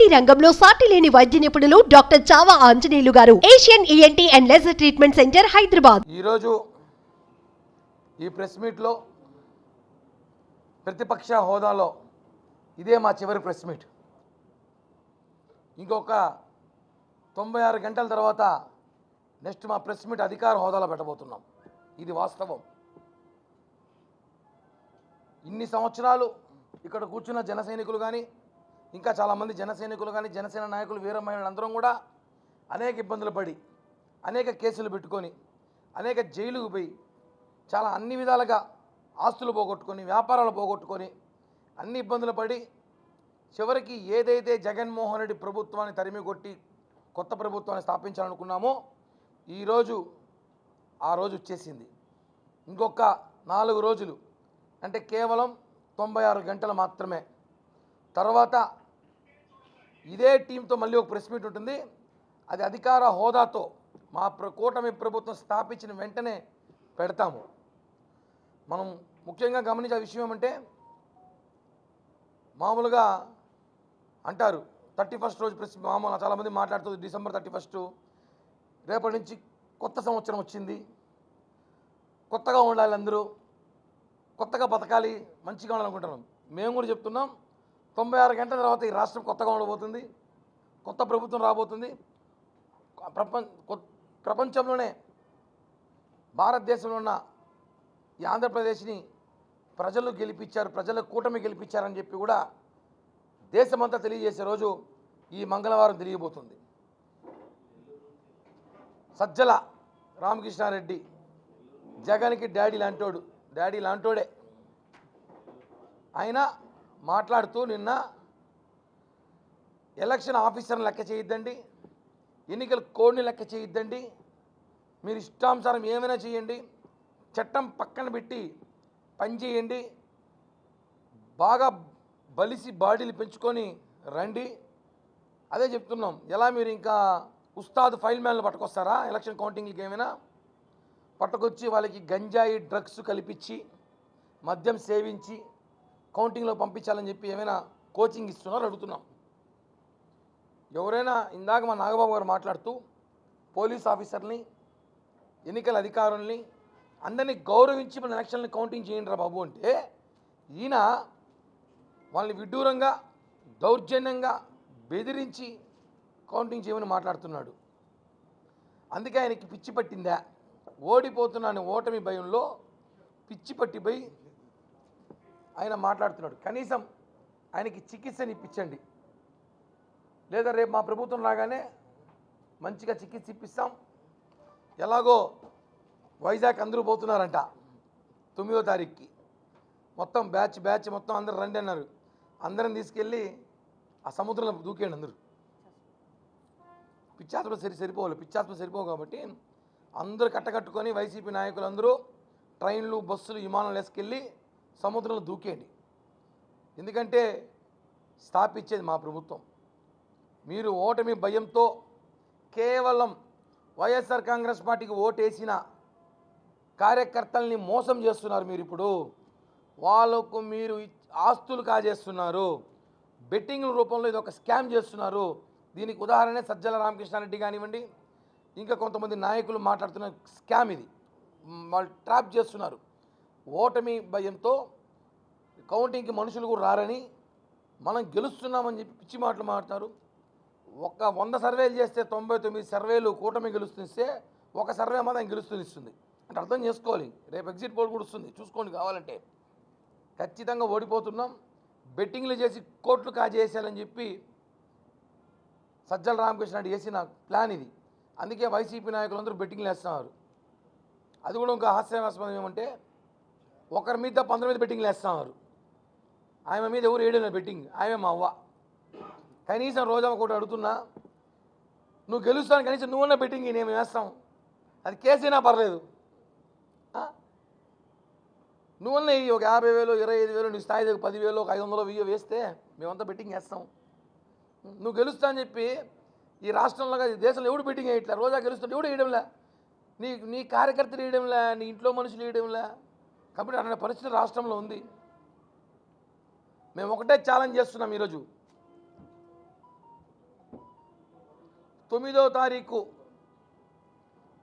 ENT రంగంలో సాటి లేని వైద్య నిపుణులు డాక్టర్ చావా ఆంజనేయులు గారు, Asian ENT and laser treatment centre, Hyderabad. ఈరోజు ఈ ప్రెస్ మీట్లో ప్రతిపక్ష హోదాలో ఇదే మా చివరి ప్రెస్ మీట్. ఇంకొక 96 గంటల తర్వాత నెక్స్ట్ మా ప్రెస్ మీట్ అధికార హోదాలో పెట్టబోతున్నాం. ఇది వాస్తవం. ఇన్ని సంవత్సరాలు ఇక్కడ కూర్చున్న జన సైనికులు కానీ, ఇంకా చాలామంది జన సైనికులు కానీ, జనసేన నాయకులు, వీర మహిళలందరం కూడా అనేక ఇబ్బందులు పడి, అనేక కేసులు పెట్టుకొని, అనేక జైలుకు పోయి, చాలా అన్ని విధాలుగా ఆస్తులు పోగొట్టుకొని, వ్యాపారాలు పోగొట్టుకొని, అన్ని ఇబ్బందులు పడి చివరికి ఏదైతే జగన్మోహన్ రెడ్డి ప్రభుత్వాన్ని తరిమి కొట్టి కొత్త ప్రభుత్వాన్ని స్థాపించాలనుకున్నామో ఈరోజు ఆ రోజు వచ్చేసింది. ఇంకొక 4 రోజులు అంటే కేవలం 96 గంటలు మాత్రమే. తర్వాత ఇదే టీంతో మళ్ళీ ఒక ప్రెస్ మీట్ ఉంటుంది. అది అధికార హోదాతో మా కూటమి ప్రభుత్వం స్థాపించిన వెంటనే పెడతాము. మనం ముఖ్యంగా గమనించే విషయం ఏమంటే, మామూలుగా అంటారు 31st రోజు ప్రెస్ మామూలు చాలామంది మాట్లాడుతుంది, డిసెంబర్ 31 రేపటి నుంచి కొత్త సంవత్సరం వచ్చింది, కొత్తగా ఉండాలి, అందరూ కొత్తగా బతకాలి, మంచిగా ఉండాలనుకుంటున్నాం. మేము కూడా చెప్తున్నాం, 96 గంటల తర్వాత ఈ రాష్ట్రం కొత్తగా ఉండబోతుంది, కొత్త ప్రభుత్వం రాబోతుంది. ప్రపంచంలోనే భారతదేశంలో ఉన్న ఈ ఆంధ్రప్రదేశ్ని ప్రజలు గెలిపించారు, ప్రజల కూటమి గెలిపించారని చెప్పి కూడా దేశమంతా తెలియజేసే రోజు ఈ మంగళవారం తెలియబోతుంది. సజ్జల రామకృష్ణారెడ్డి జగన్కి డాడీ లాంటోడే. ఆయన మాట్లాడుతూ నిన్న ఎలక్షన్ ఆఫీసర్ని లెక్క చేయొద్దండి, ఎన్నికల కోడ్ని లెక్క చేయొద్దండి, మీరు ఇష్టానుసారం ఏమైనా చేయండి, చట్టం పక్కన పెట్టి పనిచేయండి, బాగా బలిసి బాడీలు పెంచుకొని రండి. అదే చెప్తున్నాం. ఎలా మీరు ఇంకా ఉస్తాద్ ఫైల్ మ్యాన్లు పట్టుకొస్తారా? ఎలక్షన్ కౌంటింగ్కి ఏమైనా పట్టుకొచ్చి వాళ్ళకి గంజాయి డ్రగ్స్ కల్పించి మద్యం సేవించి కౌంటింగ్లో పంపించాలని చెప్పి ఏమైనా కోచింగ్ ఇస్తున్నారో అడుగుతున్నాం. ఎవరైనా ఇందాక మా నాగబాబు గారు మాట్లాడుతూ పోలీస్ ఆఫీసర్ని, ఎన్నికల అధికారుల్ని అందరినీ గౌరవించి మన ఎలక్షన్ని కౌంటింగ్ చేయండి రా బాబు అంటే, ఈయన వాళ్ళని విడ్డూరంగా దౌర్జన్యంగా బెదిరించి కౌంటింగ్ చేయమని మాట్లాడుతున్నాడు. అందుకే ఆయనకి పిచ్చి పట్టిందా? ఓడిపోతున్నాను ఓటమి భయంలో పిచ్చి పట్టిపోయి ఆయన మాట్లాడుతున్నాడు. కనీసం ఆయనకి చికిత్సని ఇప్పించండి, లేదా రేపు మా ప్రభుత్వం రాగానే మంచిగా చికిత్స ఇప్పిస్తాం. ఎలాగో వైజాగ్ అందరూ పోతున్నారంట 9వ తారీఖుకి, మొత్తం బ్యాచ్ మొత్తం అందరు రండి అన్నారు. అందరం తీసుకెళ్ళి ఆ సముద్రంలో దూకేయండి అందరూ. పిచ్చాత్మలు సరిపోవు కాబట్టి అందరూ కట్టకట్టుకొని వైసీపీ నాయకులు అందరూ ట్రైన్లు, బస్సులు, విమానాలు వేసుకెళ్ళి సముద్రంలో దూకేయండి. ఎందుకంటే స్థాపించేది మా ప్రభుత్వం. మీరు ఓటమి భయంతో కేవలం వైఎస్ఆర్ కాంగ్రెస్ పార్టీకి ఓటేసిన కార్యకర్తల్ని మోసం చేస్తున్నారు. మీరు ఇప్పుడు వాళ్ళకు మీరు ఆస్తులు కాజేస్తున్నారు, బెట్టింగ్ల రూపంలో ఇది ఒక స్కామ్ చేస్తున్నారు. దీనికి ఉదాహరణ సజ్జల రామకృష్ణారెడ్డి కానివ్వండి, ఇంకా కొంతమంది నాయకులు మాట్లాడుతున్న స్కామ్ ఇది. వాళ్ళు ట్రాప్ చేస్తున్నారు. ఓటమి భయంతో కౌంటింగ్కి మనుషులు కూడా రారని, మనం గెలుస్తున్నామని చెప్పి పిచ్చి మాటలు మాట్లాడుతున్నారు. 100 సర్వేలు చేస్తే 99 సర్వేలు కూటమి గెలుస్తుంది, ఒక సర్వే మాత్రం గెలుస్తుంది. అంటే అర్థం చేసుకోవాలి. రేపు ఎగ్జిట్ పోల్ కూడా వస్తుంది, చూసుకోండి కావాలంటే. ఖచ్చితంగా ఓడిపోతున్నాం, బెట్టింగ్లు చేసి కోట్లు కాజేసేయాలని చెప్పి సజ్జల రామకృష్ణారెడ్డి చేసిన ప్లాన్ ఇది. అందుకే వైసీపీ నాయకులందరూ బెట్టింగ్లు వేస్తున్నారు. అది కూడా ఇంకా హాస్యాస్పదం ఏమంటే, ఒకరి మీద 15 మీద బెట్టింగ్లు వేస్తున్నారు. ఆమె మీద ఎవరు వేయడం లేదు బెట్టింగ్, ఆమె మా అవ్వ. కనీసం రోజా ఒకటి అడుగుతున్నా, నువ్వు గెలుస్తాను కనీసం నువ్వున్న బెట్టింగ్ నేను వేస్తాం, అది కేసైనా పర్లేదు, నువ్వున్న ఒక 50,000 25,000 నీ స్థాయి 10,000 ఒక 500 1000 వేస్తే మేమంతా బెట్టింగ్ వేస్తాం. నువ్వు గెలుస్తా అని చెప్పి ఈ రాష్ట్రంలో దేశంలో ఎవడు బెట్టింగ్ వేయట్లే. రోజా గెలుస్తుంటే ఎవడు వేయడంలే, నీ కార్యకర్తలు వేయడంలే, నీ ఇంట్లో మనుషులు వేయడంలే. కాబట్టి అనే పరిస్థితి రాష్ట్రంలో ఉంది. మేము ఒకటే ఛాలెంజ్ చేస్తున్నాం ఈరోజు, 9వ తారీఖు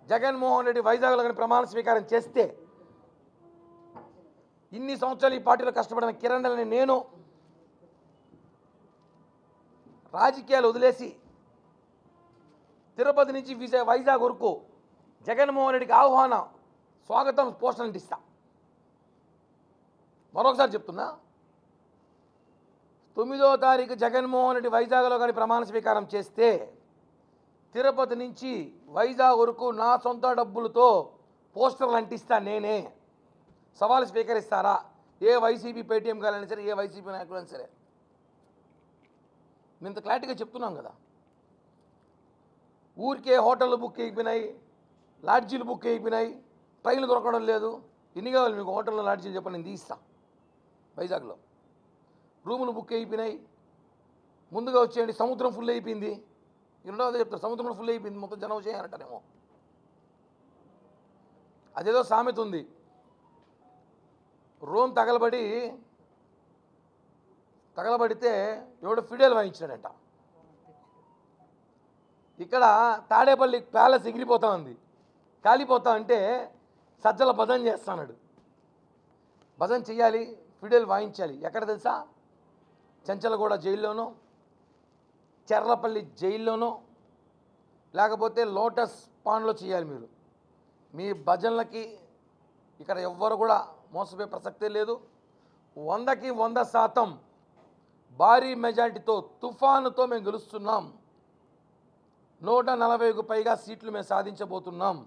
జగన్మోహన్ రెడ్డి వైజాగ్లో కానీ ప్రమాణ స్వీకారం చేస్తే ఇన్ని సంవత్సరాలు ఈ పార్టీలో కష్టపడిన కిరణ్ రెడ్డిని నేను రాజకీయాలు వదిలేసి తిరుపతి నుంచి వైజాగ్ వరకు జగన్మోహన్ రెడ్డికి ఆహ్వానం స్వాగతం పోస్టర్ అంటిస్తా. మరొకసారి చెప్తున్నా, 9వ తారీఖు జగన్మోహన్ రెడ్డి వైజాగ్లో కానీ ప్రమాణ స్వీకారం చేస్తే తిరుపతి నుంచి వైజాగ్ వరకు నా సొంత డబ్బులతో పోస్టర్లు అంటిస్తా నేనే. సవాలు స్వీకరిస్తారా? ఏ వైసీపీ పేటీఎం కాలైనా సరే, ఏ వైసీపీ నాయకులైనా సరే. మేము ఇంత క్లారిటీగా చెప్తున్నాం కదా. ఊరికే హోటళ్ళు బుక్ అయిపోయినాయి, లాడ్జీలు బుక్ అయిపోయినాయి, ట్రైన్లు దొరకడం లేదు. ఎన్ని కావాలి మీకు హోటల్లో, లాడ్జీలు చెప్పండి, నేను తీస్తా. వైజాగ్లో రూములు బుక్ అయిపోయినాయి, ముందుగా వచ్చేయండి. సముద్రం ఫుల్ అయిపోయింది. రెండవది చెప్తారు, సముద్రంలో ఫుల్ అయిపోయింది, మొత్తం జనం చేయాలంటారేమో. అదేదో సామెత ఉంది, రోమ్ తగలబడితే ఎవడో ఫిడేల్ వాయించాడంట. ఇక్కడ తాడేపల్లి ప్యాలెస్ ఎగిరిపోతా ఉంది, కాలిపోతా అంటే సజ్జల భజన చేస్తున్నాడు. భజన చెయ్యాలి, ఫిడేల్ వాయించాలి. ఎక్కడ తెలుసా? చెంచలగూడ జైల్లోనో, చెర్లపల్లి జైల్లోనో, లేకపోతే లోటస్ పాండ్లో చేయాలి. మీరు మీ భజనలకి ఇక్కడ ఎవ్వరు కూడా మోసపోయే ప్రసక్తే లేదు. 100కి 100% భారీ మెజార్టీతో తుఫానుతో మేము గెలుస్తున్నాం. 140కు పైగా సీట్లు మేము సాధించబోతున్నాం.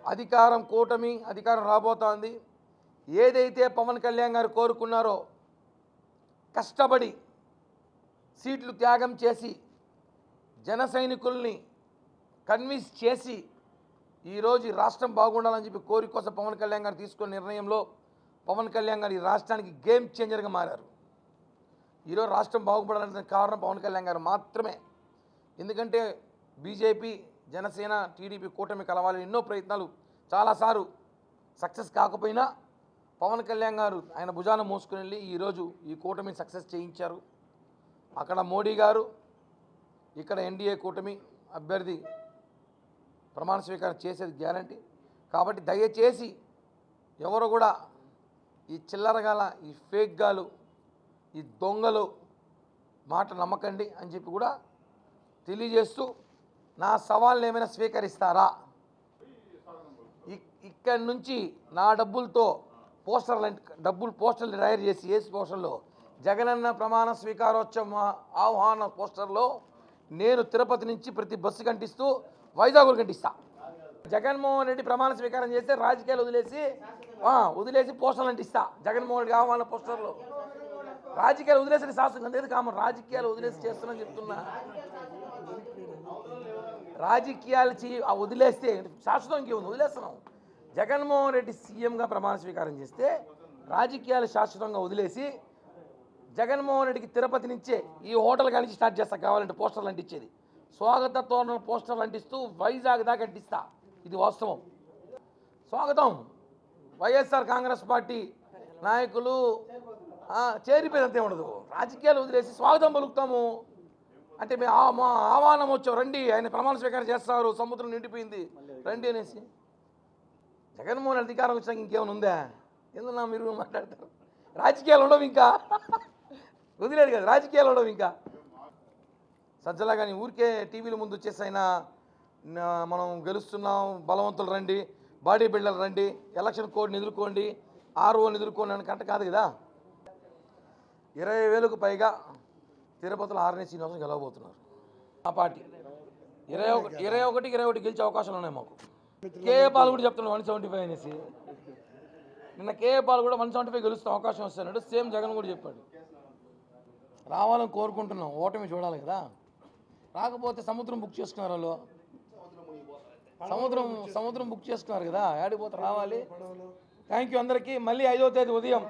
అధికారం కూటమి అధికారం రాబోతోంది. ఏదైతే పవన్ కళ్యాణ్ గారు కోరుకున్నారో, కష్టపడి సీట్లు త్యాగం చేసి జన సైనికుల్ని కన్విన్స్ చేసి ఈరోజు రాష్ట్రం బాగుండాలని చెప్పి కోరిక కోసం పవన్ కళ్యాణ్ గారు తీసుకున్న నిర్ణయంలో పవన్ కళ్యాణ్ గారు ఈ రాష్ట్రానికి గేమ్ చేంజర్గా మారారు. ఈరోజు రాష్ట్రం బాగుపడాలంటే కారణం పవన్ కళ్యాణ్ గారు మాత్రమే. ఎందుకంటే బీజేపీ, జనసేన, టీడీపీ కూటమి కలవాలని ఎన్నో ప్రయత్నాలు చాలాసార్లు సక్సెస్ కాకపోయినా పవన్ కళ్యాణ్ గారు ఆయన భుజాన మోసుకుని వెళ్ళి ఈరోజు ఈ కూటమిని సక్సెస్ చేయించారు. అక్కడ మోడీ గారు, ఇక్కడ ఎన్డీఏ కూటమి అభ్యర్థి ప్రమాణ స్వీకారం చేసేది గ్యారంటీ. కాబట్టి దయచేసి ఎవరు కూడా ఈ చిల్లరగాల, ఈ ఫేక్ గాలు, ఈ దొంగలు మాట నమ్మకండి అని చెప్పి కూడా తెలియజేస్తూ, నా సవాల్ని ఏమైనా స్వీకరిస్తారా? ఇక్కడి నుంచి నా డబ్బులతో పోస్టర్లు తయారు చేసి ఏసీ పోస్టర్లో జగనన్న ప్రమాణ స్వీకారోత్సవం ఆహ్వాన పోస్టర్లో నేను తిరుపతి నుంచి ప్రతి బస్సు కంటిస్తూ వైజాగ్ కంటిస్తా. జగన్మోహన్ రెడ్డి ప్రమాణ స్వీకారం చేస్తే రాజకీయాలు వదిలేసి పోస్టర్లు అంటిస్తా. జగన్మోహన్ రెడ్డి ఆహ్వాన పోస్టర్లో రాజకీయాలు వదిలేసి శాస్త్రం లేదు కామన్. రాజకీయాలు వదిలేసి చేస్తున్నా చెప్తున్నా. రాజకీయాలు వదిలేస్తే శాశ్వతం ఇంకేముంది, వదిలేస్తున్నాం. జగన్మోహన్ రెడ్డి సీఎంగా ప్రమాణ స్వీకారం చేస్తే రాజకీయాలు శాశ్వతంగా వదిలేసి జగన్మోహన్ రెడ్డికి తిరుపతి నుంచే ఈ హోటల్ కానీ స్టార్ట్ చేస్తా. కావాలంటే పోస్టర్లు అంటించేది, స్వాగత తోరణ పోస్టర్లు అంటిస్తూ వైజాగ్ దాకా అంటిస్తా. ఇది వాస్తవం. స్వాగతం. వైఎస్ఆర్ కాంగ్రెస్ పార్టీ నాయకులు చేరిపోయినంతే ఉండదు. రాజకీయాలు వదిలేసి స్వాగతం పలుకుతాము అంటే మేము ఆహ్వానం వచ్చాం, రండి, ఆయన ప్రమాణ స్వీకారం చేస్తారు, సముద్రం నిండిపోయింది, రండి అనేసి. జగన్మోహన్ అధికారం వచ్చినాక ఇంకేమైనా ఉందా? ఎందుకు మీరు మాట్లాడతారు? రాజకీయాలు ఉండవు ఇంకా, వదిలేదు కదా, రాజకీయాలు ఉండవు ఇంకా. సజ్జలా కానీ ఊరికే టీవీల ముందు వచ్చేసి అయినా మనం గెలుస్తున్నాం, బలవంతులు రండి, బాడీ బిల్డర్లు రండి, ఎలక్షన్ కోడ్ని ఎదుర్కోండి, ఆర్ఓని ఎదుర్కోండి అని కంట కాదు కదా. 20,000కు పైగా తిరుపతిలో ఆర్ఎన్ఏ శ్రీనివాసం గెలవబోతున్నారు. ఆ పార్టీ 21 గెలిచే అవకాశాలు ఉన్నాయి మాకు. కేఏ పాల్ కూడా చెప్తున్నాడు 175 అనేసి. నిన్న కేఏ పాల్ కూడా 175 గెలుస్తాం, అవకాశం వస్తున్నాడు. సేమ్ జగన్ కూడా చెప్పాడు. రావాలని కోరుకుంటున్నాం, ఓటమి చూడాలి కదా. రాకపోతే సముద్రం బుక్ చేసుకున్నారు వాళ్ళు, సముద్రం బుక్ చేసుకున్నారు కదా, ఆడిపోతే రావాలి. థ్యాంక్ యూ అందరికీ. మళ్ళీ 5వ తేదీ ఉదయం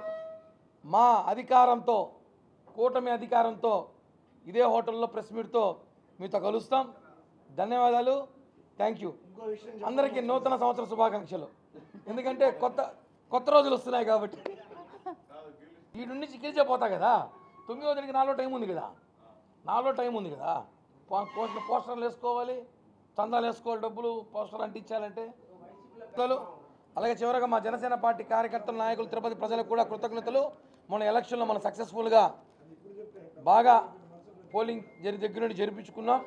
మా అధికారంతో, కూటమి అధికారంతో ఇదే హోటల్లో ప్రెస్ మీట్తో మీతో కలుస్తాం. ధన్యవాదాలు. థ్యాంక్ యూ అందరికీ. నూతన సంవత్సర శుభాకాంక్షలు. ఎందుకంటే కొత్త రోజులు వస్తున్నాయి కాబట్టి. వీటి నుంచి గెలిచిపోతా కదా. 9వ తేదీకి నాలో టైం ఉంది కదా. పోస్టర్లు వేసుకోవాలి, చందాలు వేసుకోవాలి, డబ్బులు పోస్టర్లు అంటించాలంటే. అలాగే చివరగా మా జనసేన పార్టీ కార్యకర్తల నాయకులు తిరుపతి ప్రజలకు కూడా కృతజ్ఞతలు. మన ఎలక్షన్లో మనం సక్సెస్ఫుల్గా బాగా పోలింగ్ దగ్గర నుండి జరిపించుకున్నాం.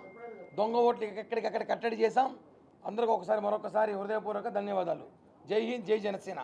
దొంగ ఓట్లు ఎక్కడికక్కడ కట్టడి చేశాం. అందరికీ మరొకసారి హృదయపూర్వక ధన్యవాదాలు. జై హింద్, జై జనసేన.